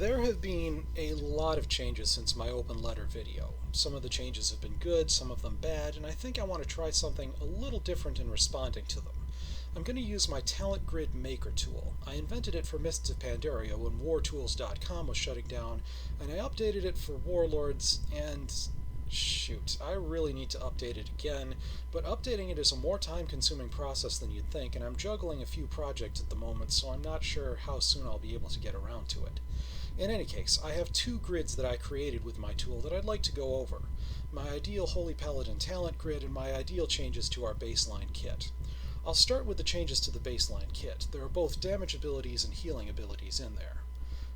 There have been a lot of changes since my open letter video. Some of the changes have been good, some of them bad, and I think I want to try something a little different in responding to them. I'm going to use my Talent Grid Maker tool. I invented it for Mists of Pandaria when wartools.com was shutting down, and I updated it for Warlords, and shoot, I really need to update it again, but updating it is a more time-consuming process than you'd think, and I'm juggling a few projects at the moment, so I'm not sure how soon I'll be able to get around to it. In any case, I have two grids that I created with my tool that I'd like to go over. My ideal Holy Paladin talent grid and my ideal changes to our baseline kit. I'll start with the changes to the baseline kit. There are both damage abilities and healing abilities in there.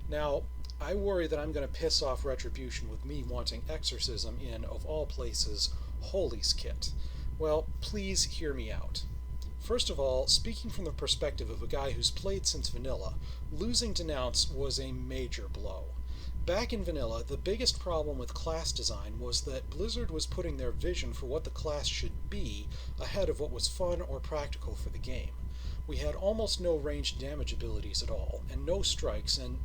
Now, I worry that I'm going to piss off Retribution with me wanting Exorcism in, of all places, Holy's kit. Well, please hear me out. First of all, speaking from the perspective of a guy who's played since vanilla, losing Denounce was a major blow. Back in vanilla, the biggest problem with class design was that Blizzard was putting their vision for what the class should be ahead of what was fun or practical for the game. We had almost no ranged damage abilities at all, and no strikes, and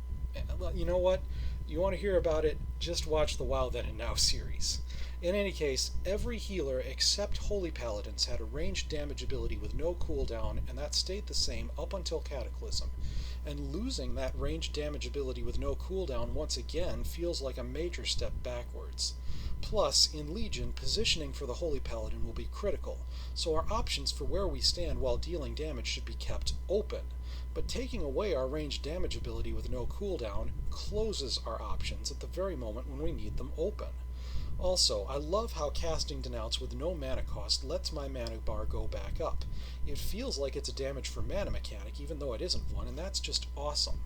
you know what? You want to hear about it, just watch the WoW Then and Now series. In any case, every healer except Holy Paladins had a ranged damage ability with no cooldown, and that stayed the same up until Cataclysm. And losing that ranged damage ability with no cooldown once again feels like a major step backwards. Plus, in Legion, positioning for the Holy Paladin will be critical, so our options for where we stand while dealing damage should be kept open. But taking away our ranged damage ability with no cooldown closes our options at the very moment when we need them open. Also, I love how casting Denounce with no mana cost lets my mana bar go back up. It feels like it's a damage for mana mechanic even though it isn't one, and that's just awesome.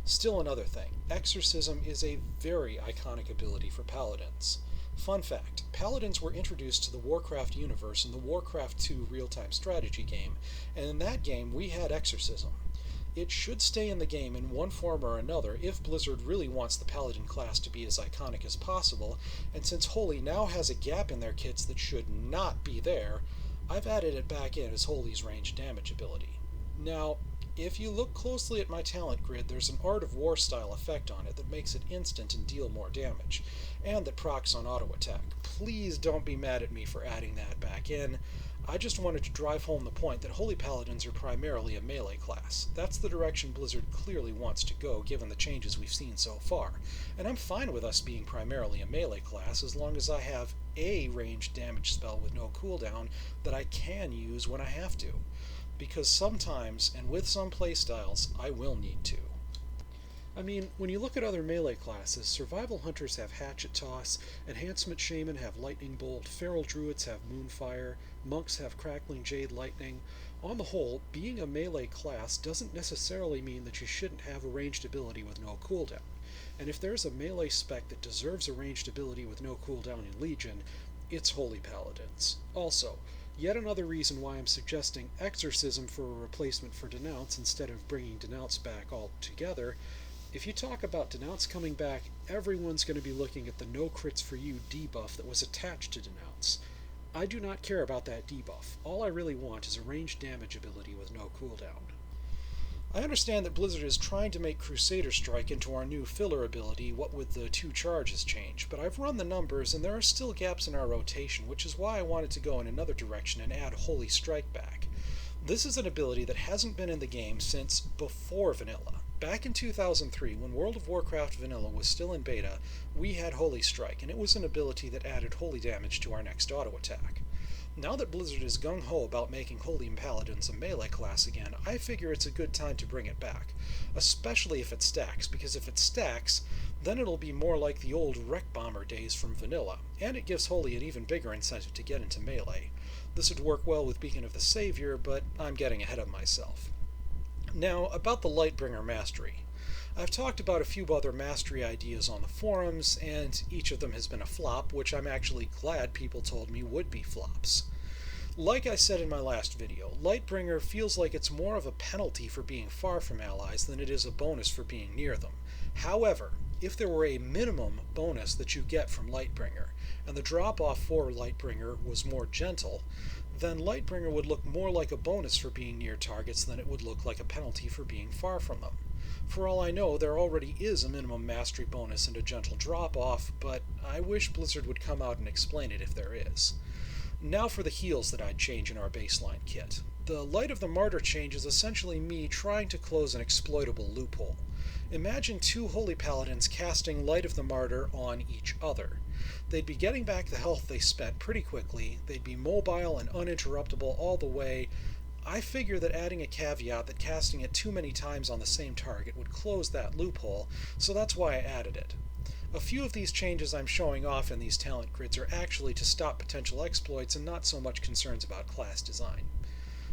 Still another thing, Exorcism is a very iconic ability for Paladins. Fun fact, Paladins were introduced to the Warcraft universe in the Warcraft 2 real-time strategy game, and in that game we had Exorcism. It should stay in the game in one form or another if Blizzard really wants the Paladin class to be as iconic as possible, and since Holy now has a gap in their kits that should not be there, I've added it back in as Holy's ranged damage ability. Now, if you look closely at my talent grid, there's an Art of War style effect on it that makes it instant and deal more damage, and that procs on auto attack. Please don't be mad at me for adding that back in. I just wanted to drive home the point that Holy Paladins are primarily a melee class. That's the direction Blizzard clearly wants to go given the changes we've seen so far, and I'm fine with us being primarily a melee class as long as I have a ranged damage spell with no cooldown that I can use when I have to. Because sometimes, and with some playstyles, I will need to. I mean, when you look at other melee classes, Survival Hunters have Hatchet Toss, Enhancement Shaman have Lightning Bolt, Feral Druids have Moonfire, Monks have Crackling Jade Lightning. On the whole, being a melee class doesn't necessarily mean that you shouldn't have a ranged ability with no cooldown. And if there's a melee spec that deserves a ranged ability with no cooldown in Legion, it's Holy Paladins. Also, yet another reason why I'm suggesting Exorcism for a replacement for Denounce instead of bringing Denounce back altogether. If you talk about Denounce coming back, everyone's going to be looking at the no crits for you debuff that was attached to Denounce. I do not care about that debuff. All I really want is a ranged damage ability with no cooldown. I understand that Blizzard is trying to make Crusader Strike into our new filler ability, what with the 2 charges change, but I've run the numbers and there are still gaps in our rotation, which is why I wanted to go in another direction and add Holy Strike back. This is an ability that hasn't been in the game since before vanilla. Back in 2003, when World of Warcraft Vanilla was still in beta, we had Holy Strike, and it was an ability that added holy damage to our next auto attack. Now that Blizzard is gung-ho about making Holy Paladins a melee class again, I figure it's a good time to bring it back, especially if it stacks, because if it stacks, then it'll be more like the old Wreck Bomber days from Vanilla, and it gives Holy an even bigger incentive to get into melee. This would work well with Beacon of the Savior, but I'm getting ahead of myself. Now, about the Lightbringer Mastery. I've talked about a few other mastery ideas on the forums, and each of them has been a flop, which I'm actually glad people told me would be flops. Like I said in my last video, Lightbringer feels like it's more of a penalty for being far from allies than it is a bonus for being near them. However, if there were a minimum bonus that you get from Lightbringer, and the drop-off for Lightbringer was more gentle, then Lightbringer would look more like a bonus for being near targets than it would look like a penalty for being far from them. For all I know, there already is a minimum mastery bonus and a gentle drop-off, but I wish Blizzard would come out and explain it if there is. Now for the heals that I'd change in our baseline kit. The Light of the Martyr change is essentially me trying to close an exploitable loophole. Imagine two Holy Paladins casting Light of the Martyr on each other. They'd be getting back the health they spent pretty quickly, they'd be mobile and uninterruptible all the way. I figure that adding a caveat that casting it too many times on the same target would close that loophole, so that's why I added it. A few of these changes I'm showing off in these talent grids are actually to stop potential exploits and not so much concerns about class design.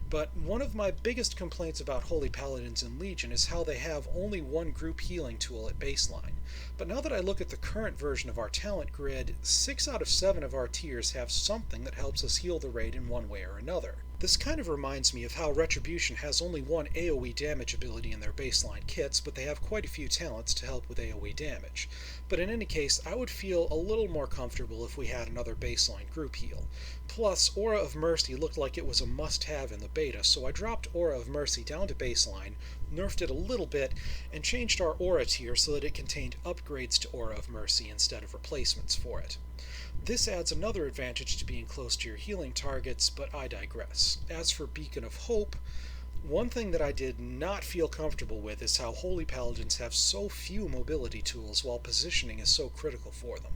But one of my biggest complaints about Holy Paladins in Legion is how they have only one group healing tool at baseline. But now that I look at the current version of our talent grid, 6 out of 7 of our tiers have something that helps us heal the raid in one way or another. This kind of reminds me of how Retribution has only one AoE damage ability in their baseline kits, but they have quite a few talents to help with AoE damage. But in any case, I would feel a little more comfortable if we had another baseline group heal. Plus, Aura of Mercy looked like it was a must-have in the beta, so I dropped Aura of Mercy down to baseline, nerfed it a little bit, and changed our Aura tier so that it contained upgrades to Aura of Mercy instead of replacements for it. This adds another advantage to being close to your healing targets, but I digress. As for Beacon of Hope, one thing that I did not feel comfortable with is how Holy Paladins have so few mobility tools while positioning is so critical for them.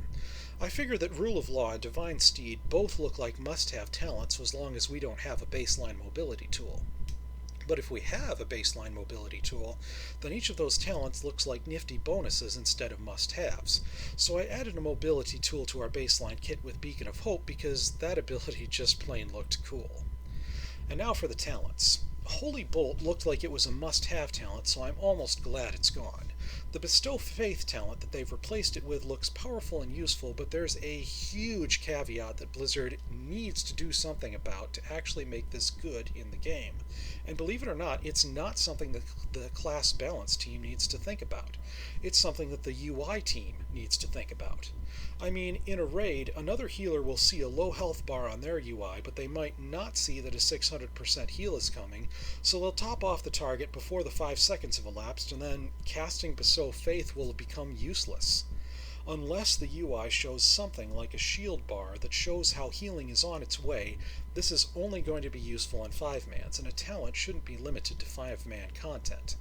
I figure that Rule of Law and Divine Steed both look like must-have talents as long as we don't have a baseline mobility tool. But if we have a baseline mobility tool, then each of those talents looks like nifty bonuses instead of must-haves. So I added a mobility tool to our baseline kit with Beacon of Hope because that ability just plain looked cool. And now for the talents. Holy Bolt looked like it was a must-have talent, so I'm almost glad it's gone. The Bestow Faith talent that they've replaced it with looks powerful and useful, but there's a huge caveat that Blizzard needs to do something about to actually make this good in the game. And believe it or not, it's not something that the class balance team needs to think about. It's something that the UI team needs to think about. I mean, in a raid, another healer will see a low health bar on their UI, but they might not see that a 600% heal is coming, so they'll top off the target before the 5 seconds have elapsed, and then casting Bestow Faith will become useless. Unless the UI shows something like a shield bar that shows how healing is on its way, this is only going to be useful in 5-mans, and a talent shouldn't be limited to 5-man content.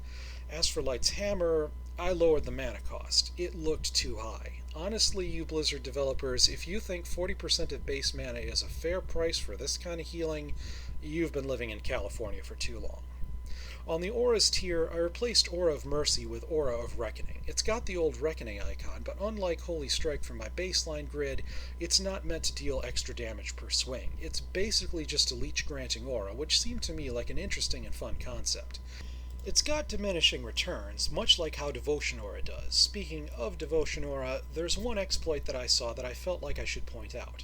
As for Light's Hammer, I lowered the mana cost. It looked too high. Honestly, you Blizzard developers, if you think 40% of base mana is a fair price for this kind of healing, you've been living in California for too long. On the Auras tier, I replaced Aura of Mercy with Aura of Reckoning. It's got the old Reckoning icon, but unlike Holy Strike from my baseline grid, it's not meant to deal extra damage per swing. It's basically just a leech-granting aura, which seemed to me like an interesting and fun concept. It's got diminishing returns, much like how Devotion Aura does. Speaking of Devotion Aura, there's one exploit that I saw that I felt like I should point out.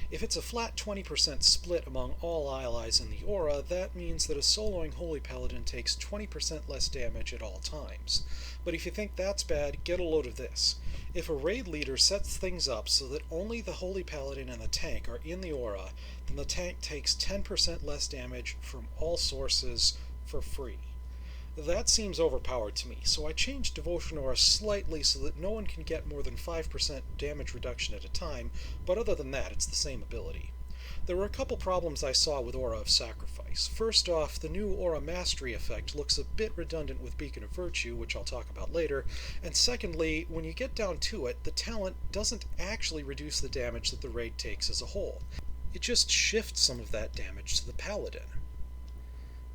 If it's a flat 20% split among all allies in the aura, that means that a soloing Holy Paladin takes 20% less damage at all times. But if you think that's bad, get a load of this. If a raid leader sets things up so that only the Holy Paladin and the tank are in the aura, then the tank takes 10% less damage from all sources for free. That seems overpowered to me, so I changed Devotion Aura slightly so that no one can get more than 5% damage reduction at a time, but other than that, it's the same ability. There were a couple problems I saw with Aura of Sacrifice. First off, the new Aura Mastery effect looks a bit redundant with Beacon of Virtue, which I'll talk about later, and secondly, when you get down to it, the talent doesn't actually reduce the damage that the raid takes as a whole. It just shifts some of that damage to the Paladin.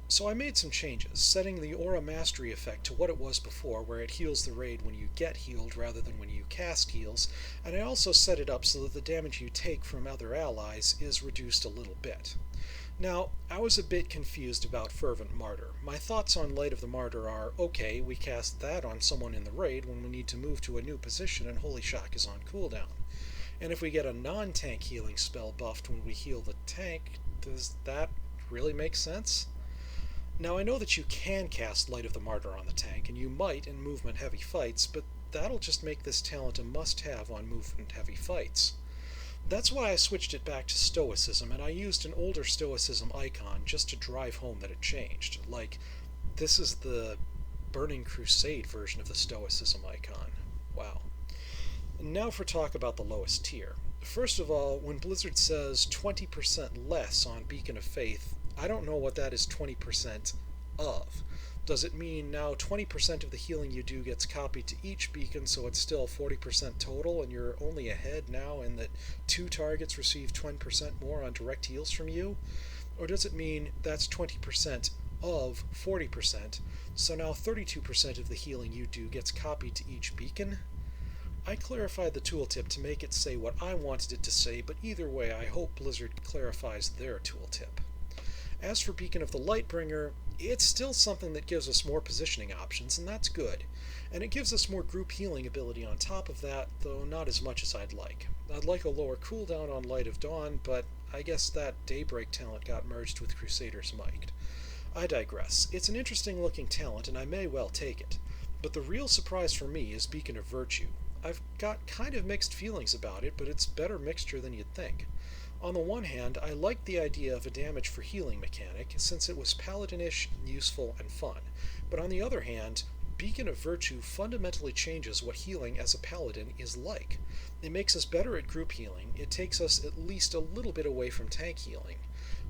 So I made some changes, setting the Aura Mastery effect to what it was before, where it heals the raid when you get healed rather than when you cast heals, and I also set it up so that the damage you take from other allies is reduced a little bit. Now, I was a bit confused about Fervent Martyr. My thoughts on Light of the Martyr are, okay, we cast that on someone in the raid when we need to move to a new position and Holy Shock is on cooldown. And if we get a non-tank healing spell buffed when we heal the tank, does that really make sense? Now, I know that you can cast Light of the Martyr on the tank, and you might in movement-heavy fights, but that'll just make this talent a must-have on movement-heavy fights. That's why I switched it back to Stoicism, and I used an older Stoicism icon just to drive home that it changed. Like, this is the Burning Crusade version of the Stoicism icon. Wow. Now for talk about the lowest tier. First of all, when Blizzard says 20% less on Beacon of Faith, I don't know what that is 20% of. Does it mean now 20% of the healing you do gets copied to each beacon, so it's still 40% total, and you're only ahead now in that 2 targets receive 20% more on direct heals from you? Or does it mean that's 20% of 40%, so now 32% of the healing you do gets copied to each beacon? I clarified the tooltip to make it say what I wanted it to say, but either way I hope Blizzard clarifies their tooltip. As for Beacon of the Lightbringer, it's still something that gives us more positioning options, and that's good. And it gives us more group healing ability on top of that, though not as much as I'd like. I'd like a lower cooldown on Light of Dawn, but I guess that Daybreak talent got merged with Crusader's Might. I digress. It's an interesting looking talent, and I may well take it. But the real surprise for me is Beacon of Virtue. I've got kind of mixed feelings about it, but it's better mixture than you'd think. On the one hand, I liked the idea of a damage for healing mechanic, since it was paladinish, useful, and fun. But on the other hand, Beacon of Virtue fundamentally changes what healing as a paladin is like. It makes us better at group healing, it takes us at least a little bit away from tank healing.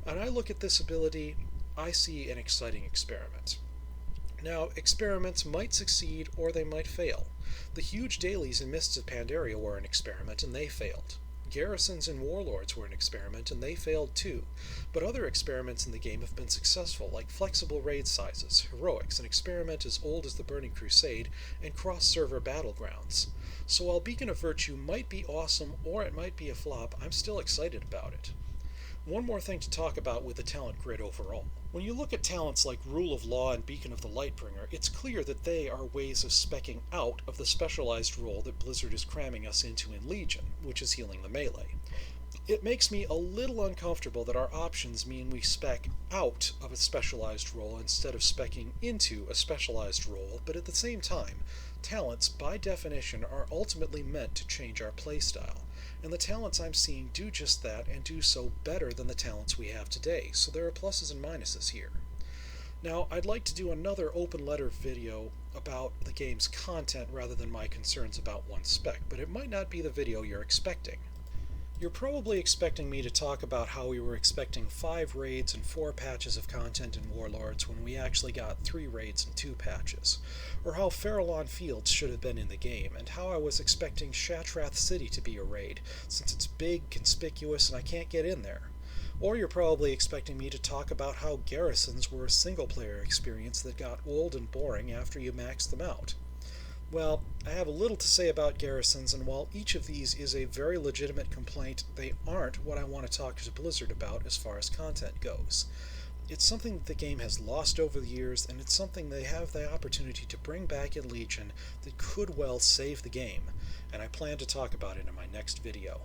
And I look at this ability, I see an exciting experiment. Now, experiments might succeed or they might fail. The huge dailies in Mists of Pandaria were an experiment and they failed. Garrisons and Warlords were an experiment, and they failed too. But other experiments in the game have been successful, like flexible raid sizes, Heroics, an experiment as old as the Burning Crusade, and cross-server battlegrounds. So while Beacon of Virtue might be awesome or it might be a flop, I'm still excited about it. One more thing to talk about with the talent grid overall. When you look at talents like Rule of Law and Beacon of the Lightbringer, it's clear that they are ways of speccing out of the specialized role that Blizzard is cramming us into in Legion, which is healing the melee. It makes me a little uncomfortable that our options mean we spec out of a specialized role instead of speccing into a specialized role, but at the same time, talents, by definition, are ultimately meant to change our playstyle. And the talents I'm seeing do just that, and do so better than the talents we have today, so there are pluses and minuses here. Now, I'd like to do another open letter video about the game's content rather than my concerns about one spec, but it might not be the video you're expecting. You're probably expecting me to talk about how we were expecting 5 raids and 4 patches of content in Warlords when we actually got 3 raids and 2 patches, or how Farallon Fields should have been in the game, and how I was expecting Shatrath City to be a raid, since it's big, conspicuous, and I can't get in there. Or you're probably expecting me to talk about how garrisons were a single-player experience that got old and boring after you maxed them out. Well, I have a little to say about garrisons, and while each of these is a very legitimate complaint, they aren't what I want to talk to Blizzard about as far as content goes. It's something that the game has lost over the years, and it's something they have the opportunity to bring back in Legion that could well save the game, and I plan to talk about it in my next video.